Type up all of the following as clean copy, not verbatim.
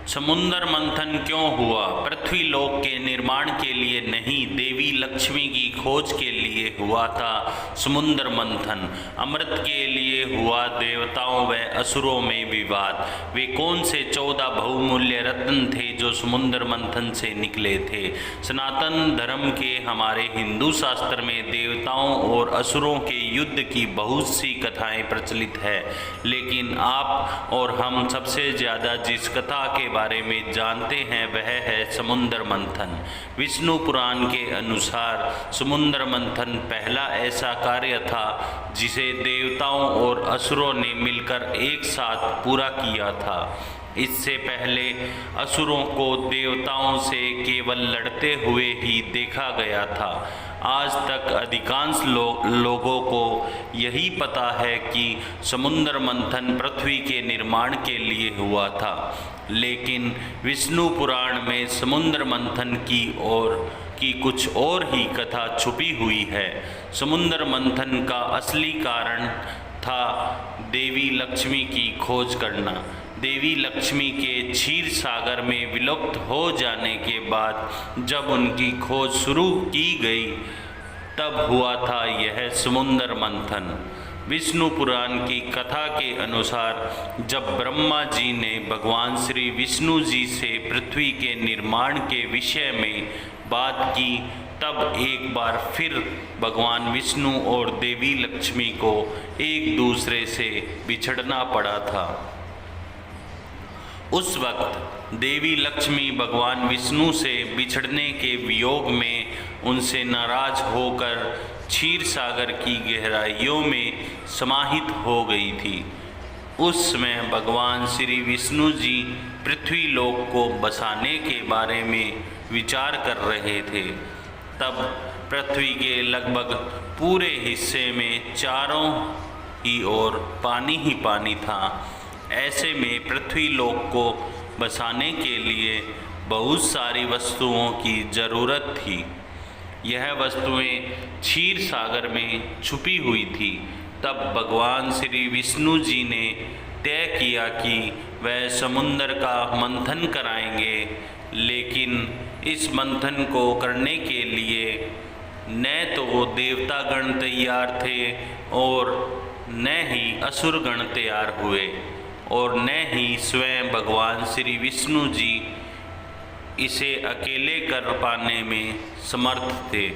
समुद्र मंथन क्यों हुआ? पृथ्वी लोक के निर्माण के लिए नहीं, देवी लक्ष्मी की खोज के लिए हुआ था समुद्र मंथन। अमृत के लिए हुआ देवताओं व असुरों में विवाद। वे कौन से 14 बहुमूल्य रत्न थे जो समुद्र मंथन से निकले थे? सनातन धर्म के हमारे हिंदू शास्त्र में देवताओं और असुरों के युद्ध की बहुत सी कथाएं प्रचलित है, लेकिन आप और हम सबसे ज़्यादा जिस कथा के बारे में जानते हैं वह है समुद्र मंथन। विष्णु पुराण के अनुसार समुद्र मंथन पहला ऐसा कार्य था जिसे देवताओं और असुरों ने मिलकर एक साथ पूरा किया था। इससे पहले असुरों को देवताओं से केवल लड़ते हुए ही देखा गया था। आज तक अधिकांश लोगों को यही पता है कि समुद्र मंथन पृथ्वी के निर्माण के लिए हुआ था, लेकिन विष्णु पुराण में समुद्र मंथन की कुछ और ही कथा छुपी हुई है। समुद्र मंथन का असली कारण था देवी लक्ष्मी की खोज करना। देवी लक्ष्मी के क्षीर सागर में विलुप्त हो जाने के बाद जब उनकी खोज शुरू की गई तब हुआ था यह समुद्र मंथन। विष्णु पुराण की कथा के अनुसार जब ब्रह्मा जी ने भगवान श्री विष्णु जी से पृथ्वी के निर्माण के विषय में बात की, तब एक बार फिर भगवान विष्णु और देवी लक्ष्मी को एक दूसरे से बिछड़ना पड़ा था। उस वक्त देवी लक्ष्मी भगवान विष्णु से बिछड़ने के वियोग में उनसे नाराज होकर क्षीर सागर की गहराइयों में समाहित हो गई थी। उस समय भगवान श्री विष्णु जी पृथ्वी लोक को बसाने के बारे में विचार कर रहे थे। तब पृथ्वी के लगभग पूरे हिस्से में चारों ही ओर पानी ही पानी था। ऐसे में पृथ्वी लोक को बसाने के लिए बहुत सारी वस्तुओं की ज़रूरत थी। यह वस्तुएं क्षीर सागर में छुपी हुई थी। तब भगवान श्री विष्णु जी ने तय किया कि वह समुद्र का मंथन कराएंगे, लेकिन इस मंथन को करने के लिए न तो देवतागण तैयार थे और न ही असुरगण तैयार हुए और न ही स्वयं भगवान श्री विष्णु जी इसे अकेले कर पाने में समर्थ थे।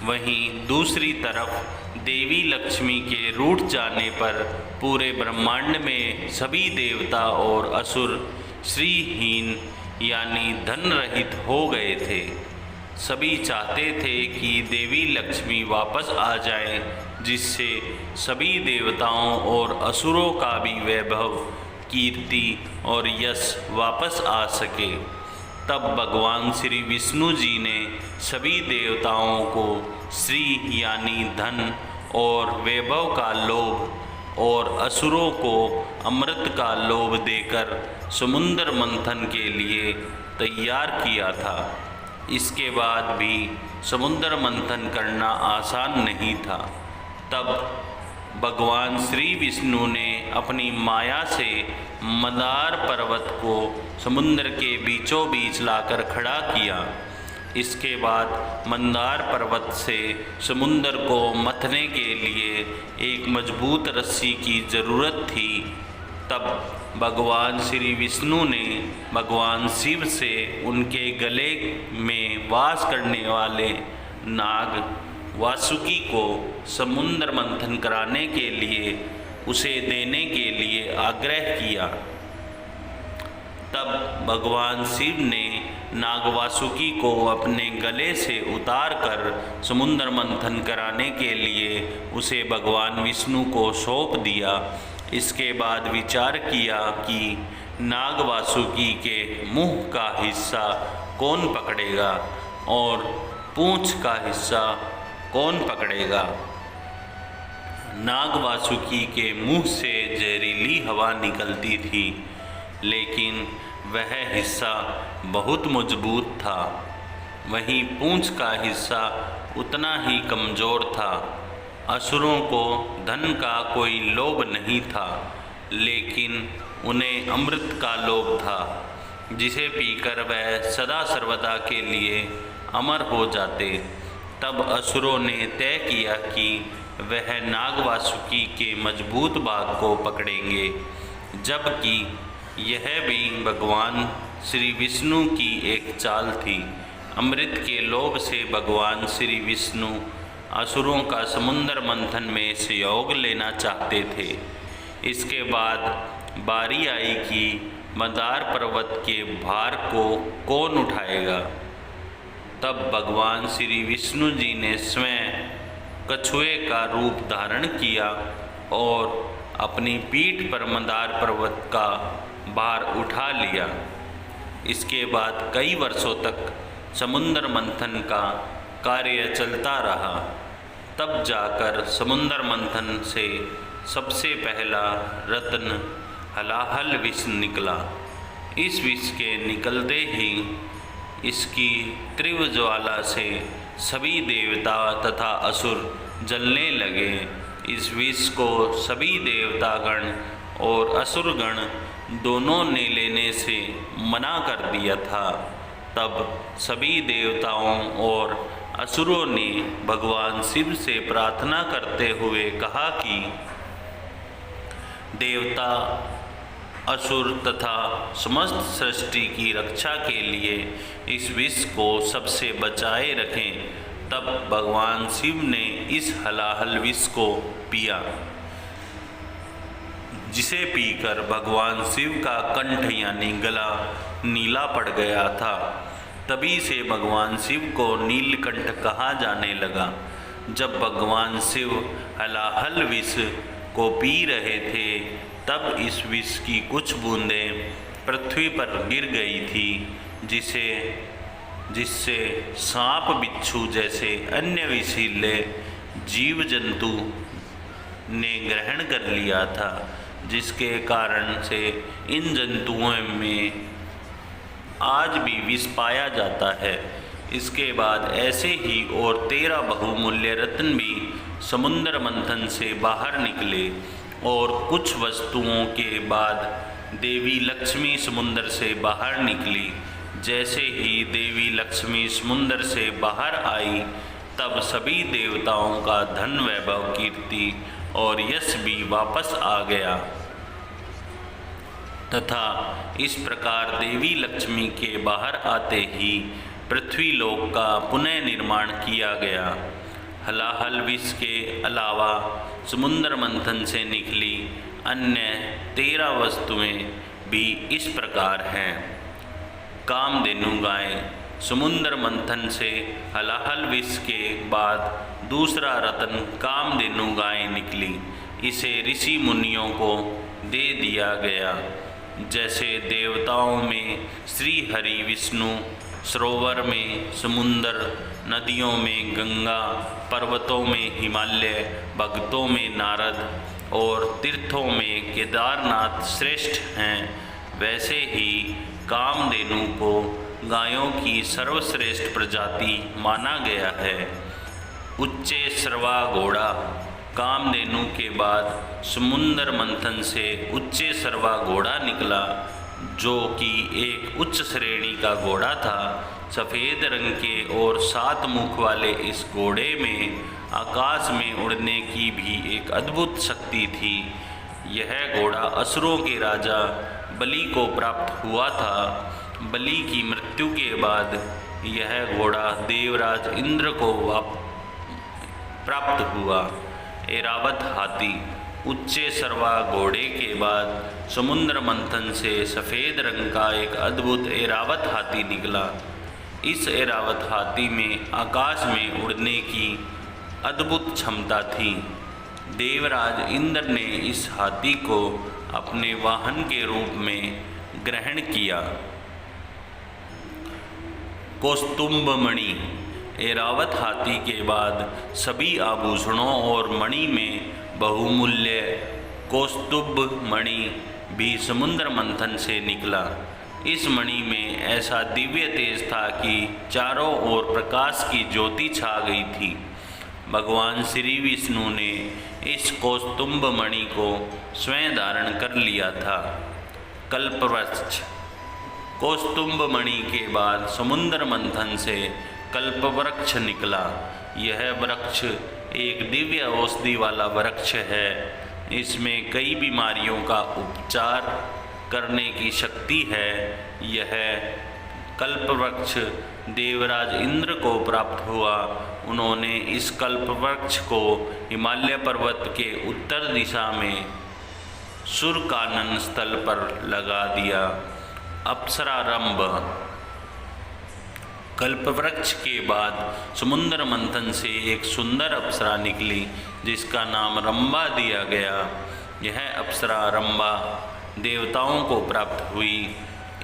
वहीं दूसरी तरफ देवी लक्ष्मी के रूठ जाने पर पूरे ब्रह्मांड में सभी देवता और असुर श्रीहीन यानी धन रहित हो गए थे। सभी चाहते थे कि देवी लक्ष्मी वापस आ जाएं, जिससे सभी देवताओं और असुरों का भी वैभव, कीर्ति और यश वापस आ सके। तब भगवान श्री विष्णु जी ने सभी देवताओं को श्री यानी धन और वैभव का लोभ और असुरों को अमृत का लोभ देकर समुद्र मंथन के लिए तैयार किया था। इसके बाद भी समुद्र मंथन करना आसान नहीं था। तब भगवान श्री विष्णु ने अपनी माया से मंदार पर्वत को समुद्र के बीचों बीच लाकर खड़ा किया। इसके बाद मंदार पर्वत से समुद्र को मथने के लिए एक मजबूत रस्सी की ज़रूरत थी। तब भगवान श्री विष्णु ने भगवान शिव से उनके गले में वास करने वाले नाग वासुकी को समुद्र मंथन कराने के लिए उसे देने के लिए आग्रह किया। तब भगवान शिव ने नाग वासुकी को अपने गले से उतारकर समुद्र मंथन कराने के लिए उसे भगवान विष्णु को सौंप दिया। इसके बाद विचार किया कि नाग वासुकी के मुंह का हिस्सा कौन पकड़ेगा और पूंछ का हिस्सा कौन पकड़ेगा। नाग वासुकी के मुंह से जहरीली हवा निकलती थी, लेकिन वह हिस्सा बहुत मजबूत था। वहीं पूंछ का हिस्सा उतना ही कमज़ोर था। असुरों को धन का कोई लोभ नहीं था, लेकिन उन्हें अमृत का लोभ था। जिसे पीकर वह सदा सर्वदा के लिए अमर हो जाते। तब असुरों ने तय किया कि वह नागवासुकी के मजबूत बाग को पकड़ेंगे, जबकि यह भी भगवान श्री विष्णु की एक चाल थी। अमृत के लोभ से भगवान श्री विष्णु असुरों का समुद्र मंथन में सहयोग लेना चाहते थे। इसके बाद बारी आई कि मंदार पर्वत के भार को कौन उठाएगा। तब भगवान श्री विष्णु जी ने स्वयं कछुए का रूप धारण किया और अपनी पीठ पर मंदार पर्वत का भार उठा लिया। इसके बाद कई वर्षों तक समुद्र मंथन का कार्य चलता रहा। तब जाकर समुद्र मंथन से सबसे पहला रत्न हलाहल विष निकला। इस विष के निकलते ही इसकी तीव्र ज्वाला से सभी देवता तथा असुर जलने लगे। इस विष को सभी देवतागण और असुरगण दोनों ने लेने से मना कर दिया था। तब सभी देवताओं और असुरों ने भगवान शिव से प्रार्थना करते हुए कहा कि देवता, असुर तथा समस्त सृष्टि की रक्षा के लिए इस विष को सबसे बचाए रखें। तब भगवान शिव ने इस हलाहल विष को पिया, जिसे पीकर भगवान शिव का कंठ यानी गला नीला पड़ गया था। तभी से भगवान शिव को नीलकंठ कहा जाने लगा। जब भगवान शिव हलाहल विष को पी रहे थे, तब इस विष की कुछ बूंदें पृथ्वी पर गिर गई थी, जिससे सांप बिच्छू जैसे अन्य विषीले जीव जंतु ने ग्रहण कर लिया था, जिसके कारण से इन जंतुओं में आज भी विष पाया जाता है। इसके बाद ऐसे ही और 13 बहुमूल्य रत्न भी समुद्र मंथन से बाहर निकले। और कुछ वस्तुओं के बाद देवी लक्ष्मी समुद्र से बाहर निकली। जैसे ही देवी लक्ष्मी समुद्र से बाहर आई, तब सभी देवताओं का धन, वैभव, कीर्ति और यश भी वापस आ गया तथा इस प्रकार देवी लक्ष्मी के बाहर आते ही पृथ्वी लोक का पुनः निर्माण किया गया। हलाहल विष के अलावा समुद्र मंथन से निकली अन्य 13 वस्तुएं भी इस प्रकार हैं। कामधेनु गाय। समुद्र मंथन से हलाहल विष के बाद दूसरा रत्न कामधेनु गाय निकली। इसे ऋषि मुनियों को दे दिया गया। जैसे देवताओं में श्री हरि विष्णु, सरोवर में समुंदर, नदियों में गंगा, पर्वतों में हिमालय, भक्तों में नारद और तीर्थों में केदारनाथ श्रेष्ठ हैं, वैसे ही कामधेनु को गायों की सर्वश्रेष्ठ प्रजाति माना गया है। उच्चे सर्वा घोड़ा। कामधेनु के बाद समुद्र मंथन से उच्चे सर्वा घोड़ा निकला, जो कि एक उच्च श्रेणी का घोड़ा था। सफ़ेद रंग के और 7 मुख वाले इस घोड़े में आकाश में उड़ने की भी एक अद्भुत शक्ति थी। यह घोड़ा असुरों के राजा बलि को प्राप्त हुआ था। बलि की मृत्यु के बाद यह घोड़ा देवराज इंद्र को प्राप्त हुआ। ऐरावत हाथी। उच्चे सर्वा घोड़े के बाद समुद्र मंथन से सफ़ेद रंग का एक अद्भुत ऐरावत हाथी निकला। इस ऐरावत हाथी में आकाश में उड़ने की अद्भुत क्षमता थी। देवराज इंद्र ने इस हाथी को अपने वाहन के रूप में ग्रहण किया। कौस्तुभ मणि। ऐरावत हाथी के बाद सभी आभूषणों और मणि में बहुमूल्य कौस्तुभ मणि भी समुद्र मंथन से निकला। इस मणि में ऐसा दिव्य तेज था कि चारों ओर प्रकाश की ज्योति छा गई थी। भगवान श्री विष्णु ने इस कौस्तुभ मणि को स्वयं धारण कर लिया था। कल्पवृक्ष। कौस्तुभ मणि के बाद समुद्र मंथन से कल्पवृक्ष निकला। यह वृक्ष एक दिव्य औषधि वाला वृक्ष है। इसमें कई बीमारियों का उपचार करने की शक्ति है। यह कल्पवृक्ष देवराज इंद्र को प्राप्त हुआ। उन्होंने इस कल्पवृक्ष को हिमालय पर्वत के उत्तर दिशा में सुरकानन स्थल पर लगा दिया। अप्सरारंभ। कल्पवृक्ष के बाद समुद्र मंथन से एक सुंदर अप्सरा निकली जिसका नाम रंभा दिया गया। यह अप्सरा रंभा देवताओं को प्राप्त हुई।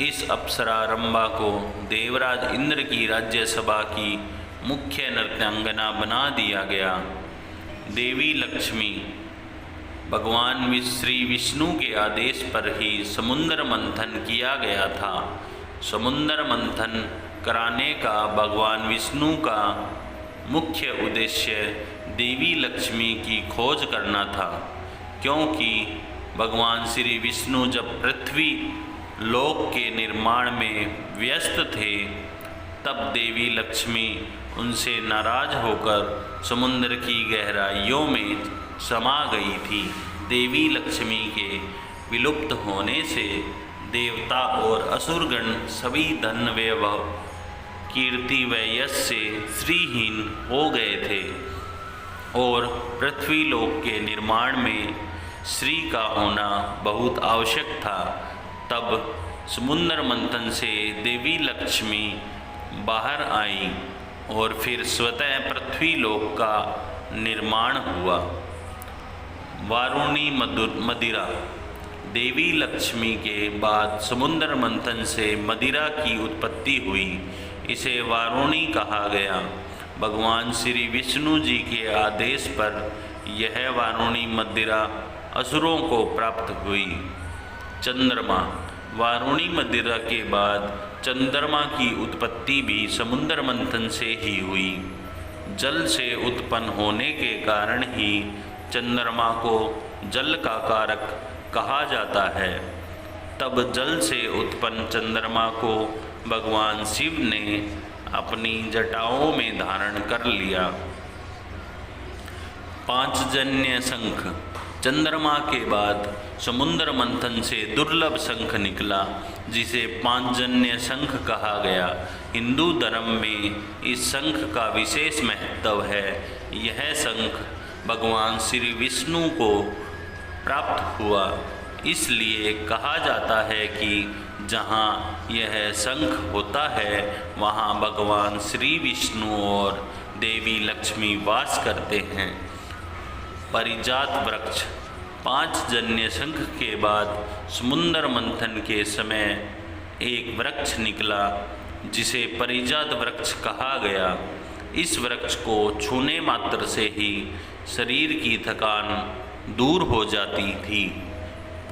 इस अप्सरा रंभा को देवराज इंद्र की राज्यसभा की मुख्य नृत्यांगना बना दिया गया। देवी लक्ष्मी। भगवान श्री विष्णु के आदेश पर ही समुद्र मंथन किया गया था। समुद्र मंथन कराने का भगवान विष्णु का मुख्य उद्देश्य देवी लक्ष्मी की खोज करना था, क्योंकि भगवान श्री विष्णु जब पृथ्वी लोक के निर्माण में व्यस्त थे तब देवी लक्ष्मी उनसे नाराज होकर समुद्र की गहराइयों में समा गई थी। देवी लक्ष्मी के विलुप्त होने से देवता और असुरगण सभी धन वैभव कीर्ति व यश से श्रीहीन हो गए थे और पृथ्वी लोक के निर्माण में श्री का होना बहुत आवश्यक था। तब समुद्र मंथन से देवी लक्ष्मी बाहर आई और फिर स्वतः पृथ्वी लोक का निर्माण हुआ। वारुणी मदिरा। देवी लक्ष्मी के बाद समुद्र मंथन से मदिरा की उत्पत्ति हुई। इसे वारुणी कहा गया। भगवान श्री विष्णु जी के आदेश पर यह वारुणी मदिरा असुरों को प्राप्त हुई। चंद्रमा। वारुणी मदिरा के बाद चंद्रमा की उत्पत्ति भी समुद्र मंथन से ही हुई। जल से उत्पन्न होने के कारण ही चंद्रमा को जल का कारक कहा जाता है। तब जल से उत्पन्न चंद्रमा को भगवान शिव ने अपनी जटाओं में धारण कर लिया। पांचजन्य शंख। चंद्रमा के बाद समुद्र मंथन से दुर्लभ शंख निकला जिसे पांचजन्य शंख कहा गया। हिंदू धर्म में इस शंख का विशेष महत्व है। यह शंख भगवान श्री विष्णु को प्राप्त हुआ, इसलिए कहा जाता है कि जहाँ यह शंख होता है वहाँ भगवान श्री विष्णु और देवी लक्ष्मी वास करते हैं। परिजात वृक्ष। पांचजन्य शंख के बाद समुद्र मंथन के समय एक वृक्ष निकला जिसे परिजात वृक्ष कहा गया। इस वृक्ष को छूने मात्र से ही शरीर की थकान दूर हो जाती थी।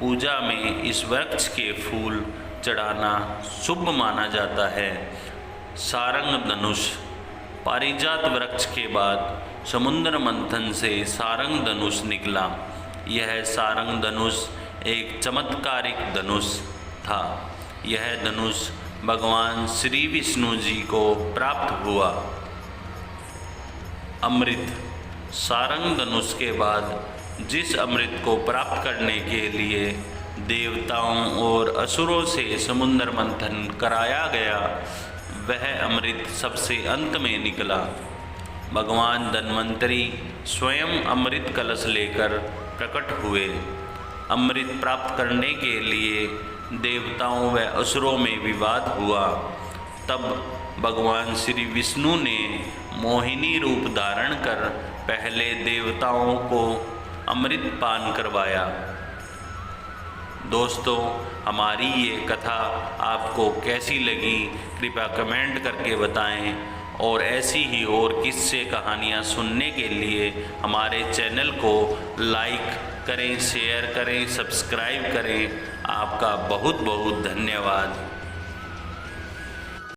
पूजा में इस वृक्ष के फूल चढ़ाना शुभ माना जाता है। सारंग धनुष। पारिजात वृक्ष के बाद समुद्र मंथन से सारंग धनुष निकला। यह सारंग धनुष एक चमत्कारिक धनुष था। यह धनुष भगवान श्री विष्णु जी को प्राप्त हुआ। अमृत। सारंग धनुष के बाद जिस अमृत को प्राप्त करने के लिए देवताओं और असुरों से समुद्र मंथन कराया गया, वह अमृत सबसे अंत में निकला। भगवान धन्वंतरी स्वयं अमृत कलश लेकर प्रकट हुए। अमृत प्राप्त करने के लिए देवताओं व असुरों में विवाद हुआ। तब भगवान श्री विष्णु ने मोहिनी रूप धारण कर पहले देवताओं को अमृत पान करवाया। दोस्तों, हमारी ये कथा आपको कैसी लगी कृपया कमेंट करके बताएं और ऐसी ही और किस्से कहानियाँ सुनने के लिए हमारे चैनल को लाइक करें, शेयर करें, सब्सक्राइब करें। आपका बहुत बहुत धन्यवाद।